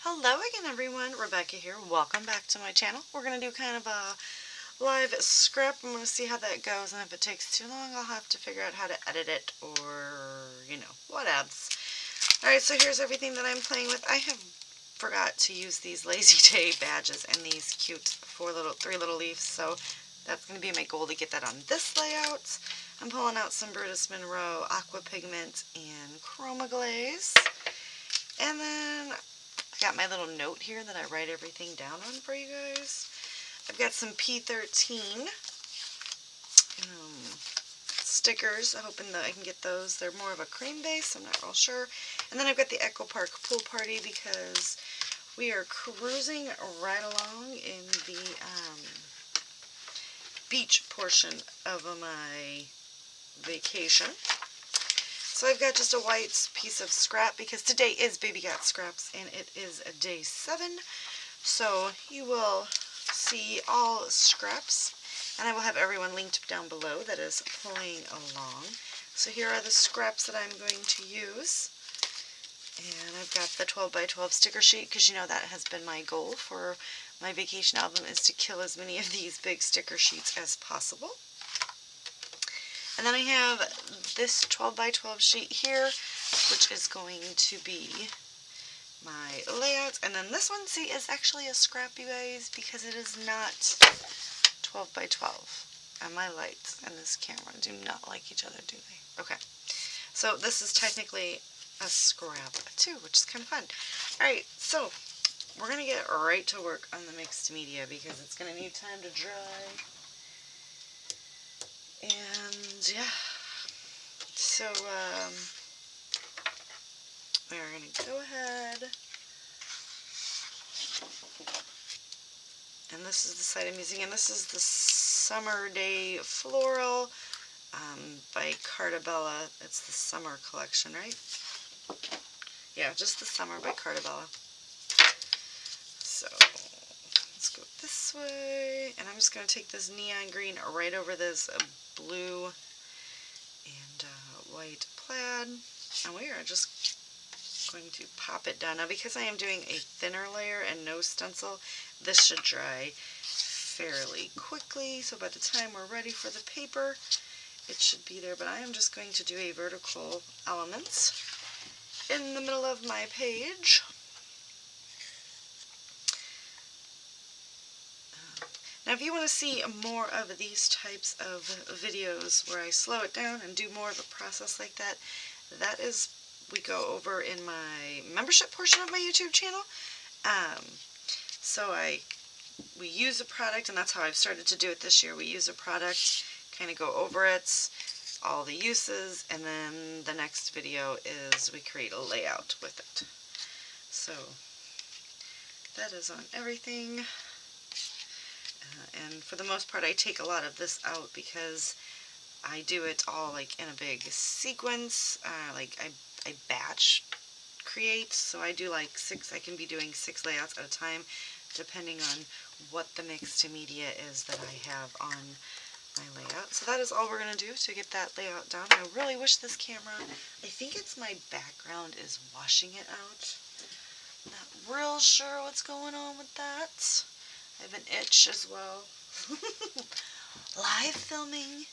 Hello again everyone, Rebecca here. Welcome back to my channel. We're going to do kind of a live scrap. I'm going to see how that goes, and if it takes too long I'll have to figure out how to edit it or, what else. Alright, so here's everything that I'm playing with. I have forgot to use these Lazy Day badges and these cute three little leaves, so that's going to be my goal to get that on this layout. I'm pulling out some Brutus Monroe Aqua Pigment and Chroma Glaze. And then I got my little note here that I write everything down on for you guys. I've got some P13 stickers. I'm hoping that I can get those. They're more of a cream base, I'm not real sure. And then I've got the Echo Park Pool Party because we are cruising right along in the beach portion of my vacation. So I've got just a white piece of scrap because today is Baby Got Scraps and it is day 7. So you will see all scraps, and I will have everyone linked down below that is playing along. So here are the scraps that I'm going to use. And I've got the 12 by 12 sticker sheet because you know that has been my goal for my vacation album, is to kill as many of these big sticker sheets as possible. And then I have this 12 by 12 sheet here, which is going to be my layout. And then this one, see, is actually a scrap, you guys, because it is not 12 by 12. And my lights and this camera do not like each other, do they? Okay. So this is technically a scrap too, which is kind of fun. Alright, so we're going to get right to work on the mixed media because it's going to need time to dry. And yeah, so we're going to go ahead, and this is the site I'm using, and this is the Summer Day Floral by Carta Bella. It's the summer collection, right? Yeah, just the summer by Carta Bella. So let's go this way, and I'm just going to take this neon green right over this blue and white plaid, and we are just going to pop it down. Now because I am doing a thinner layer and no stencil, this should dry fairly quickly, so by the time we're ready for the paper it should be there. But I am just going to do a vertical element in the middle of my page. Now if you want to see more of these types of videos where I slow it down and do more of a process like that, that is, we go over in my membership portion of my YouTube channel. So we use a product, and that's how I've started to do it this year. We use a product, kind of go over it, all the uses, and then the next video is we create a layout with it. So that is on everything. And for the most part I take a lot of this out because I do it all like in a big sequence, like I batch create, so I do like 6, I can be doing 6 layouts at a time depending on what the mixed media is that I have on my layout. So that is all we're going to do to get that layout done. I really wish this camera, I think it's my background is washing it out. Not real sure what's going on with that. I have an itch as well. Live filming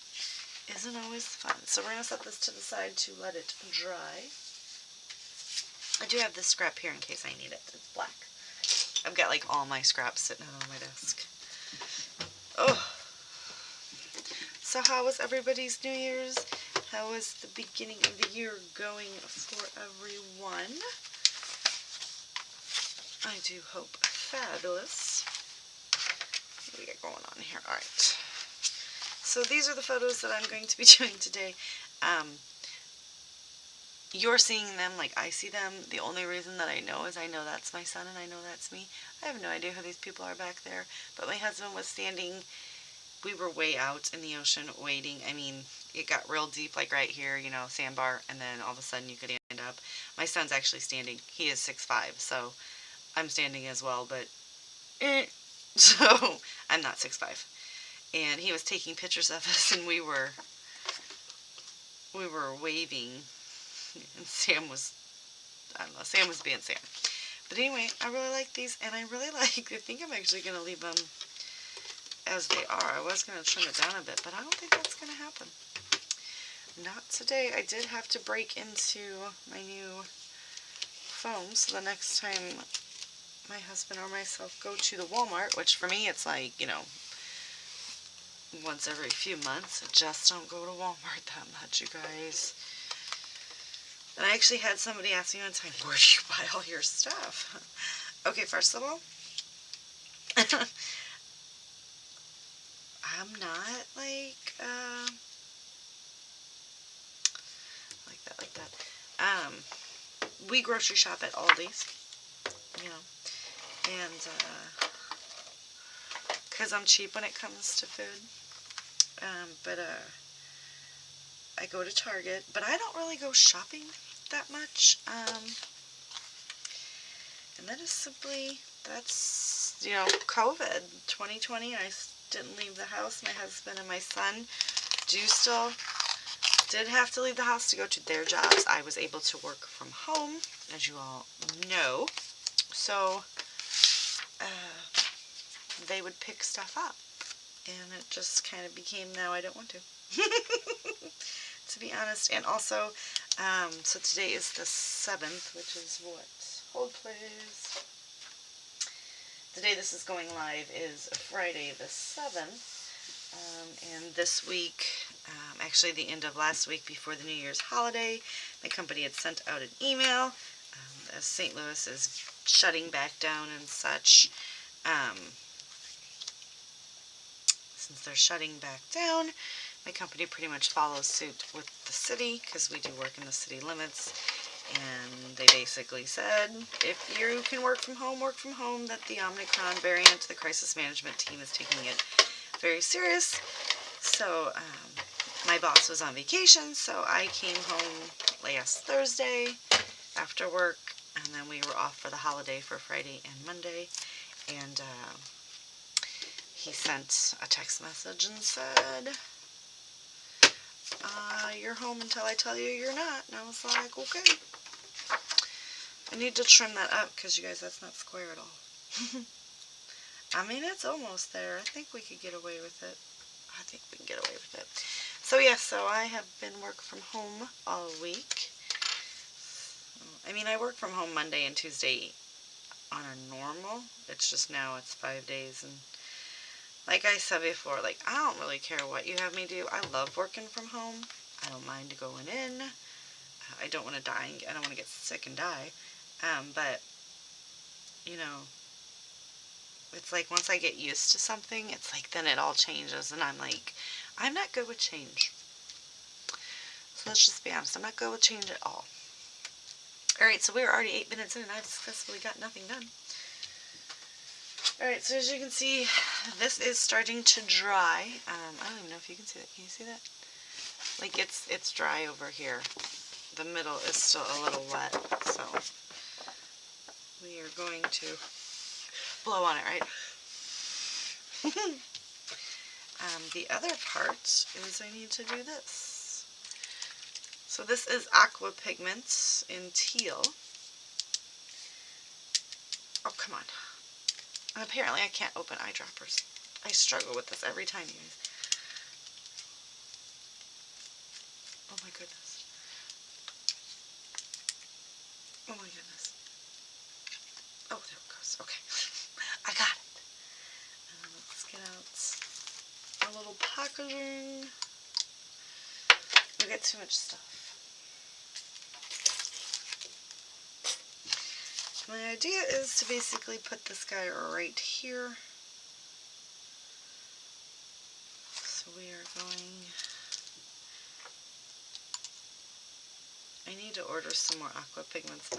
isn't always fun. So we're going to set this to the side to let it dry. I do have this scrap here in case I need it. It's black. I've got like all my scraps sitting out on my desk. Oh. So how was everybody's New Year's? How was the beginning of the year going for everyone? I do hope fabulous. What do we got going on here? Alright. So these are the photos that I'm going to be doing today. You're seeing them like I see them. The only reason that I know is I know that's my son and I know that's me. I have no idea who these people are back there. But my husband was standing, we were way out in the ocean waiting. I mean, it got real deep, like right here, you know, sandbar, and then all of a sudden you could end up. My son's actually standing. He is 6'5", so I'm standing as well, but so I'm not 6'5". And he was taking pictures of us, and we were waving, and Sam was, I don't know, Sam was being Sam. But anyway, I really like these, and I really like, I think I'm actually going to leave them as they are. I was going to trim it down a bit, but I don't think that's going to happen. Not today. I did have to break into my new foam, so the next time my husband or myself go to the Walmart, which for me it's like, you know, once every few months. I just don't go to Walmart that much, you guys. And I actually had somebody ask me one time, where do you buy all your stuff? Okay, first of all, I'm not like that. We grocery shop at Aldi's, you know, and because I'm cheap when it comes to food. But I go to Target, but I don't really go shopping that much. And that is simply, that's, you know, COVID 2020. I didn't leave the house. My husband and my son did have to leave the house to go to their jobs. I was able to work from home, as you all know. So they would pick stuff up. And it just kind of became, now I don't want to. To be honest. And also, so today is the 7th, which is what? Hold please. The day this is going live is Friday the 7th. And this week, actually the end of last week before the New Year's holiday, my company had sent out an email as St. Louis is shutting back down and such. Since they're shutting back down, my company pretty much follows suit with the city because we do work in the city limits. And they basically said, if you can work from home, that the Omicron variant, the crisis management team is taking it very serious. So my boss was on vacation, so I came home last Thursday after work, and then we were off for the holiday for Friday and Monday. And he sent a text message and said, you're home until I tell you you're not. And I was like, okay. I need to trim that up because, you guys, that's not square at all. I mean, it's almost there. I think we could get away with it. I think we can get away with it. So, yeah, so I have been work from home all week. I mean, I work from home Monday and Tuesday on a normal. It's just now it's 5 days. And like I said before, like, I don't really care what you have me do. I love working from home. I don't mind going in. I don't want to die. I don't want to get sick and die. But, you know, it's like once I get used to something, it's like then it all changes. And I'm like, I'm not good with change. So let's just be honest. I'm not good with change at all. Alright, so we're already 8 minutes in and I've successfully got nothing done. Alright, so as you can see, this is starting to dry. I don't even know if you can see that. Can you see that? Like it's dry over here. The middle is still a little wet, so we are going to blow on it, right? The other part is I need to do this. So this is Aqua Pigments in teal. Oh, come on. And apparently I can't open eyedroppers. I struggle with this every time, you guys. Oh my goodness. Oh my goodness. Oh, there it goes. Okay. I got it. Let's get out a little packaging. We got too much stuff. My idea is to basically put this guy right here. So we are going... I need to order some more aqua pigments.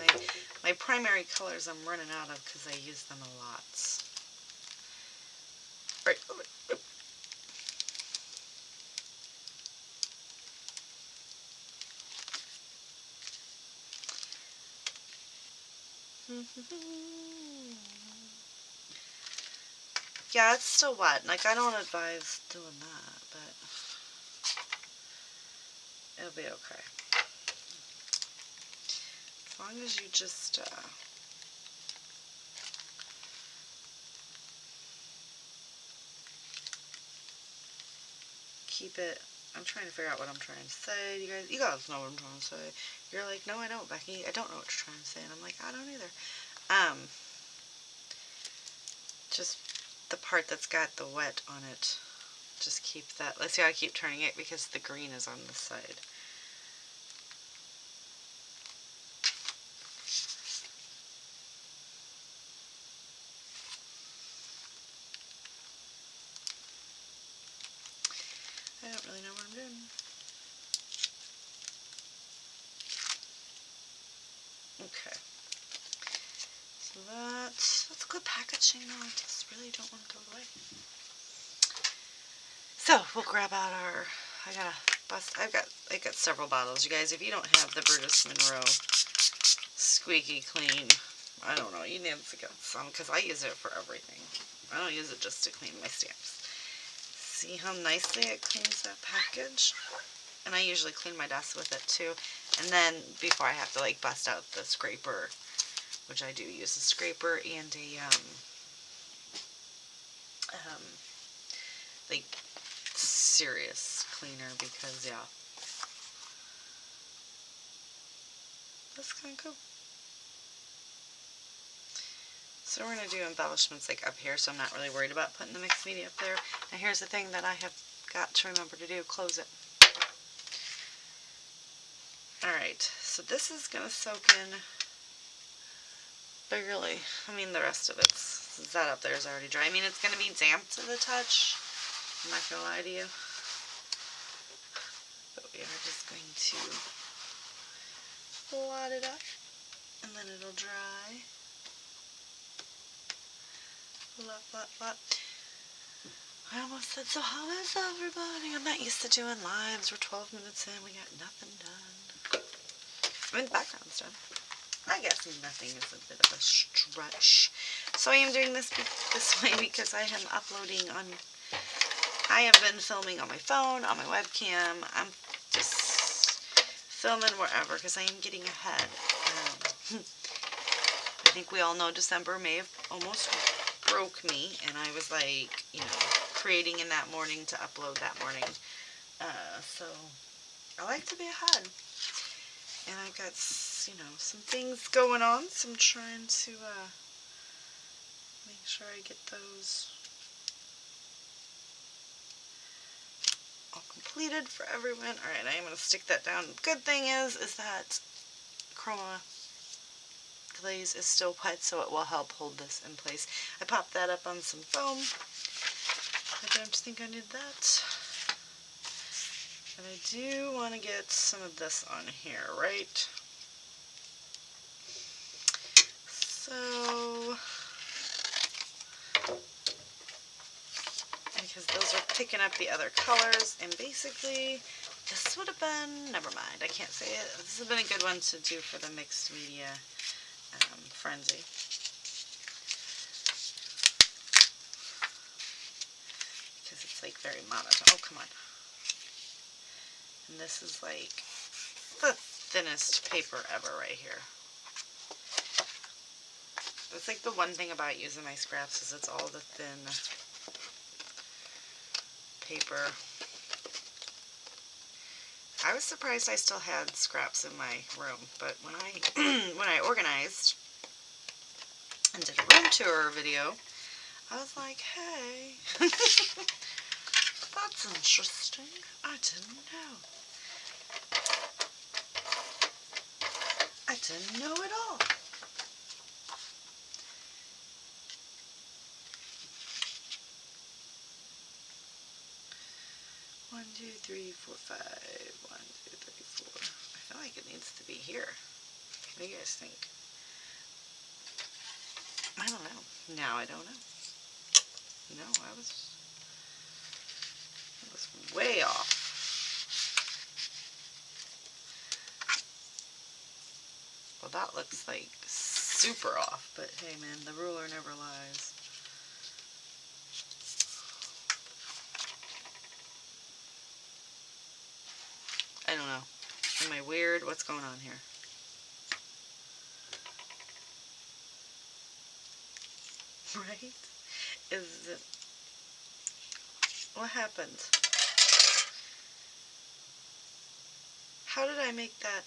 My primary colors I'm running out of because I use them a lot. Right. Yeah, it's still wet. Like, I don't advise doing that, but it'll be okay. As long as you just keep it. I'm trying to figure out what I'm trying to say. You guys know what I'm trying to say. You're like, no, I don't, Becky. I don't know what you're trying to say. And I'm like, I don't either. Just the part that's got the wet on it. Just keep that. Let's see how I keep turning it because the green is on this side. I don't really know what I'm doing. Okay. So that's good packaging though. I just really don't want to throw it away. So we'll grab out our, I got several bottles. You guys, if you don't have the Brutus Monroe Squeaky Clean, I don't know, you need to get some because I use it for everything. I don't use it just to clean my stamps. See how nicely it cleans that package? And I usually clean my desk with it too. And then before I have to like bust out the scraper, which I do use a scraper and a like serious cleaner because yeah, that's kind of cool. So we're going to do embellishments like up here, so I'm not really worried about putting the mixed media up there. Now here's the thing that I have got to remember to do, close it. Alright, so this is going to soak in barely. I mean the rest of it's, that up there is already dry. I mean it's going to be damp to the touch, I'm not going to lie to you. But we are just going to blot it up and then it'll dry. Blot, blot, blot. I almost said, so how is everybody? I'm not used to doing lives. We're 12 minutes in. We got nothing done. I mean, the background's done. I guess nothing is a bit of a stretch. So I am doing this way because I am uploading on... I have been filming on my phone, on my webcam. I'm just filming wherever because I am getting ahead. I think we all know December may have almost broke me, and I was like, you know, creating in that morning to upload that morning. So I like to be ahead. And I've got, you know, some things going on, so I'm trying to make sure I get those all completed for everyone. Alright, I am going to stick that down. Good thing is that Chroma glaze is still wet, so it will help hold this in place. I popped that up on some foam. I don't think I need that. And I do want to get some of this on here, right? So, because those are picking up the other colors, and basically, this would have been, never mind, I can't say it. This has been a good one to do for the mixed media frenzy. Because it's like very monotone. Oh, come on. And this is like the thinnest paper ever right here. That's like the one thing about using my scraps is it's all the thin paper. I was surprised I still had scraps in my room, but when I when I organized and did a room tour video, I was like, hey, that's interesting. I didn't know. I didn't know at all. One, two, three, four, five. 1, 2, 3, 4. I feel like it needs to be here. What do you guys think? I don't know. Now I don't know. No, I was way off. Well, that looks like super off, but hey man, the ruler never lies. I don't know. Am I weird? What's going on here? Right? Is it... What happened? How did I make that?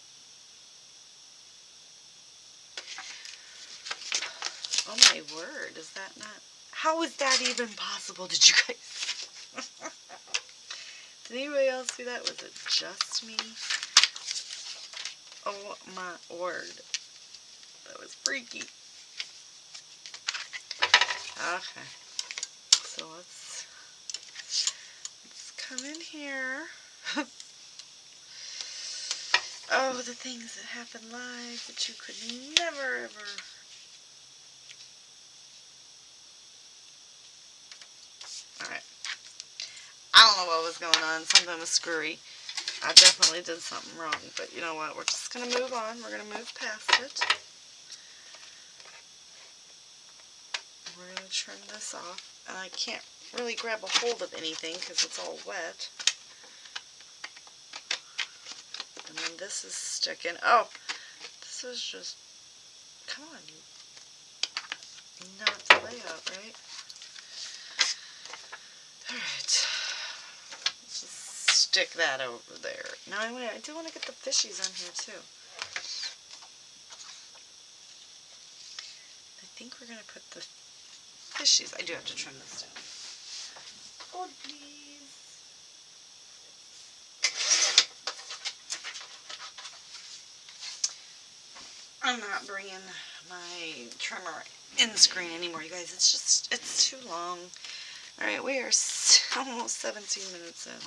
Oh my word, is that not? How is that even possible? Did you guys? Did anybody else see that? Was it just me? Oh my word. That was freaky. Okay. So let's come in here. Oh, the things that happen live that you could never ever. Alright. I don't know what was going on. Something was screwy. I definitely did something wrong, but you know what? We're just going to move on. We're going to move past it. We're going to trim this off. And I can't really grab a hold of anything because it's all wet. And then this is sticking. Oh, this is just, come on, not the layout, right? Alright. Let's just stick that over there. Now I do want to get the fishies on here too. I think we're going to put the fishies. I do have to trim this down. Oh, please. I'm not bringing my trimmer in the screen anymore, you guys. It's too long. Alright, we are almost 17 minutes in.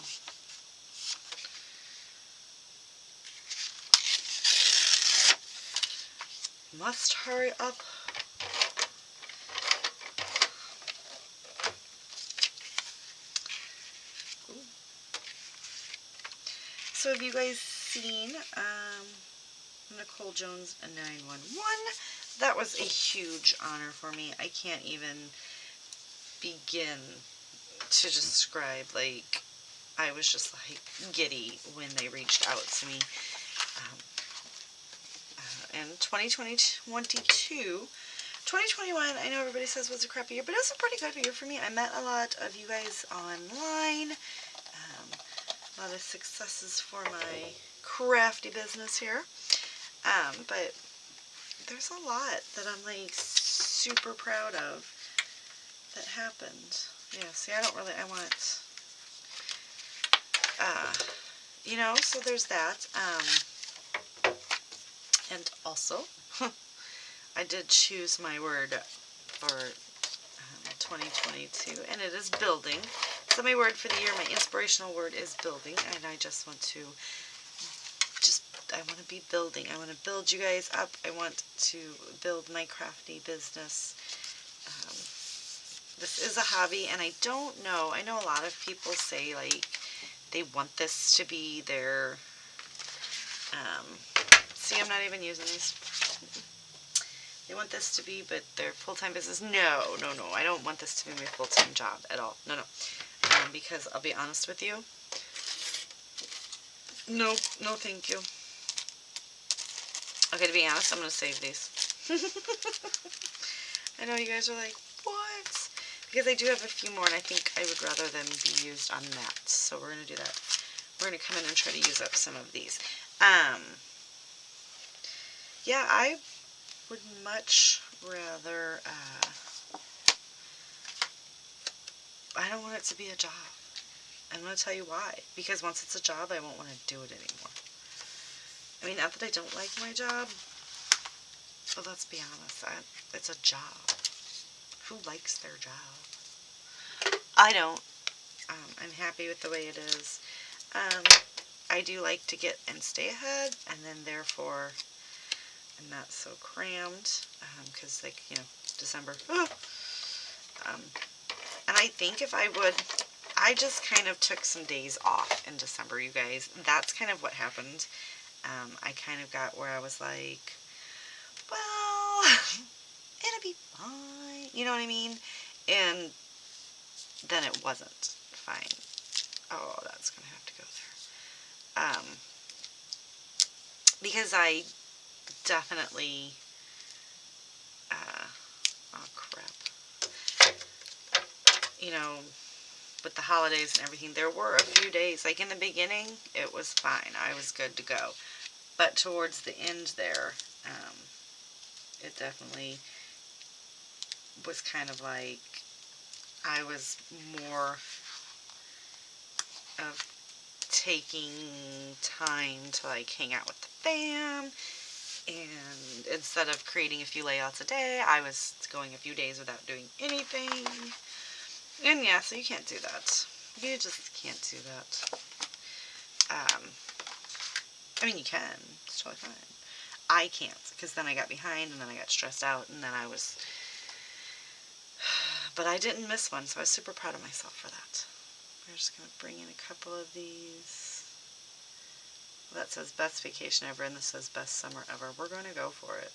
Must hurry up. Ooh. So have you guys seen Nicole Jones 911? That was a huge honor for me. I can't even begin to describe. Like, I was just like giddy when they reached out to me. In 2021, I know everybody says was a crappy year, but it was a pretty good year for me. I met a lot of you guys online. A lot of successes for my crafty business here. But there's a lot that I'm like super proud of that happened. Yeah, see, I want, you know, so there's that. And also, I did choose my word for 2022, and it is building. So my word for the year, my inspirational word is building, and I just want to I want to be building. I want to build you guys up. I want to build my crafty business. This is a hobby, and I don't know. I know a lot of people say, like, they want this to be their, see, I'm not even using these. They want this to be, but their full-time business. No, I don't want this to be my full-time job at all. No. Because I'll be honest with you. No, thank you. Okay, to be honest, I'm going to save these. I know you guys are like, what? Because I do have a few more, and I think I would rather them be used on mats. So we're going to do that. We're going to come in and try to use up some of these. Yeah, I would much rather, I don't want it to be a job. I'm going to tell you why. Because once it's a job, I won't want to do it anymore. I mean, not that I don't like my job, but let's be honest, it's a job. Who likes their job? I don't. I'm happy with the way it is. I do like to get and stay ahead, and then therefore I'm not so crammed, because, like, you know, December. And I think if I would, I just kind of took some days off in December, you guys. That's kind of what happened. I kind of got where I was like, well, it'll be fine. You know what I mean? And then it wasn't fine. Oh, that's going to have to go there. Because I definitely, oh crap. You know, with the holidays and everything, there were a few days, like in the beginning, it was fine. I was good to go. But towards the end there, it definitely was kind of like I was more of taking time to like hang out with the fam, and instead of creating a few layouts a day, I was going a few days without doing anything. And yeah, so you can't do that. You just can't do that. I mean, you can. It's totally fine. I can't, because then I got behind, and then I got stressed out, and then I was... But I didn't miss one, so I was super proud of myself for that. We're just going to bring in a couple of these. Well, that says best vacation ever, and this says best summer ever. We're going to go for it.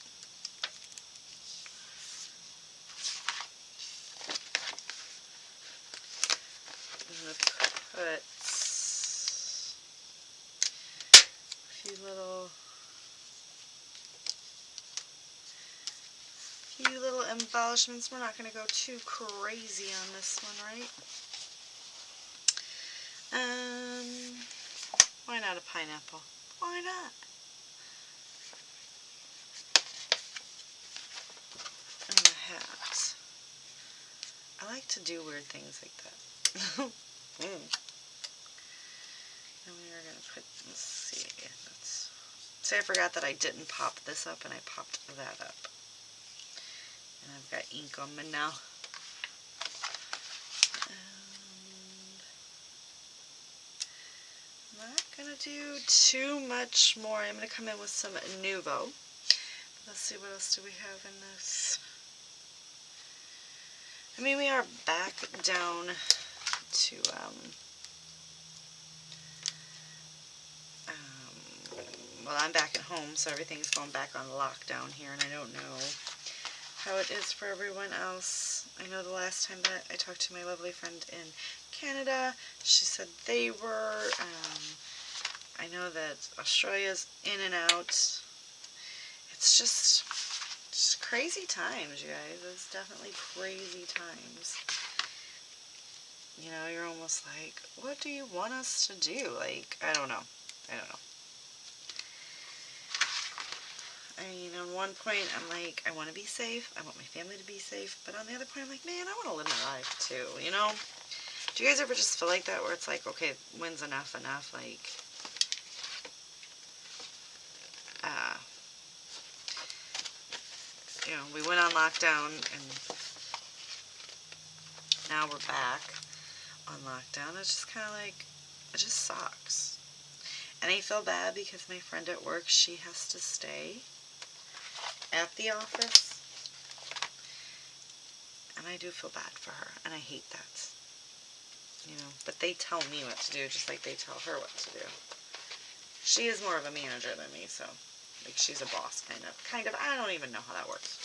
I'm going to put a few little embellishments. We're not going to go too crazy on this one, right? Why not a pineapple? Why not? And a hat. I like to do weird things like that. And we are going to put, let's see, say I forgot that I didn't pop this up, and I popped that up. And I've got ink on me now. I'm not going to do too much more. I'm going to come in with some Nuvo. Let's see, what else do we have in this? I mean, we are back down to, well, I'm back at home, so everything's going back on lockdown here, and I don't know how it is for everyone else. I know the last time that I talked to my lovely friend in Canada, she said they were. I know that Australia's in and out. It's just crazy times, you guys. It's definitely crazy times. You know, you're almost like, what do you want us to do? Like, I don't know. I mean, on one point, I'm like, I want to be safe. I want my family to be safe. But on the other point, I'm like, man, I want to live my life too, you know? Do you guys ever just feel like that, where it's like, okay, when's enough? Like, you know, we went on lockdown, and now we're back on lockdown. It's just kind of like, it just sucks. And I feel bad because my friend at work, she has to stay at the office, and I do feel bad for her, and I hate that, you know, but they tell me what to do just like they tell her what to do. She is more of a manager than me, so, like, she's a boss, kind of, I don't even know how that works.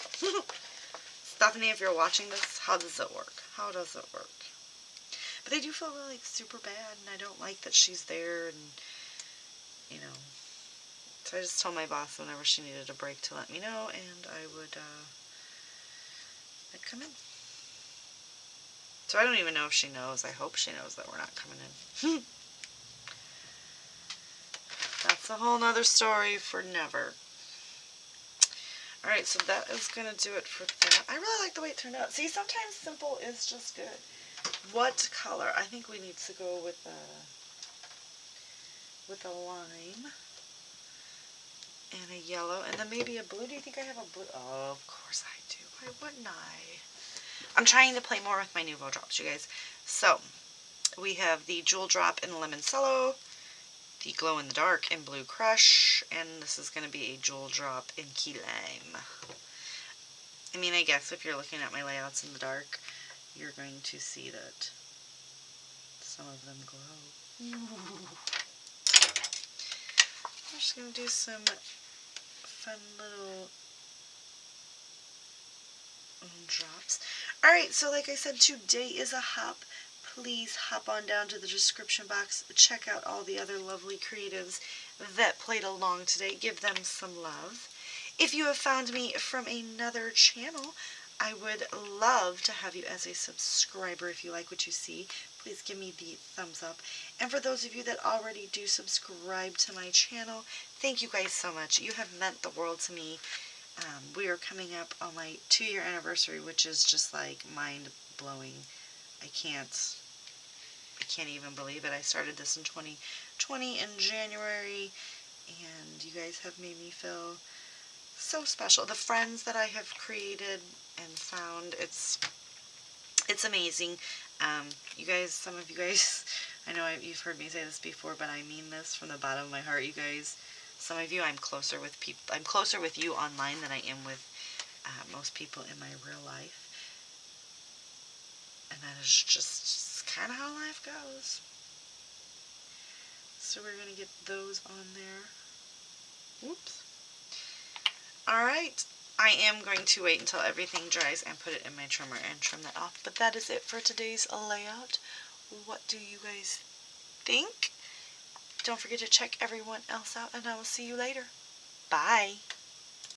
Stephanie, if you're watching this, how does it work? How does it work? But I do feel really, like, super bad, and I don't like that she's there, and, you know, so I just told my boss whenever she needed a break to let me know, and I'd come in. So I don't even know if she knows. I hope she knows that we're not coming in. That's a whole nother story for never. Alright, so that is going to do it for that. I really like the way it turned out. See, sometimes simple is just good. What color? I think we need to go with a lime and a yellow, and then maybe a blue. Do you think I have a blue? Oh, of course I do. Why wouldn't I? I'm trying to play more with my Nuvo drops, you guys. So, we have the Jewel Drop in Limoncello, the Glow in the Dark in Blue Crush, and this is going to be a Jewel Drop in Key Lime. I mean, I guess if you're looking at my layouts in the dark, you're going to see that some of them glow. Ooh. I'm just going to do some fun little drops. Alright, so like I said, today is a hop. Please hop on down to the description box. Check out all the other lovely creatives that played along today. Give them some love. If you have found me from another channel, I would love to have you as a subscriber. If you like what you see, please give me the thumbs up. And for those of you that already do subscribe to my channel, thank you guys so much. You have meant the world to me. We are coming up on my 2-year anniversary, which is just like mind-blowing. I can't even believe it. I started this in 2020 in January, and you guys have made me feel so special. The friends that I have created and found, it's amazing. You guys, some of you guys, I know you've heard me say this before, but I mean this from the bottom of my heart, you guys. Some of you, I'm closer with you online than I am with most people in my real life. And that is just kind of how life goes. So we're going to get those on there. Whoops. Alright, I am going to wait until everything dries and put it in my trimmer and trim that off. But that is it for today's layout. What do you guys think? Don't forget to check everyone else out, and I will see you later. Bye.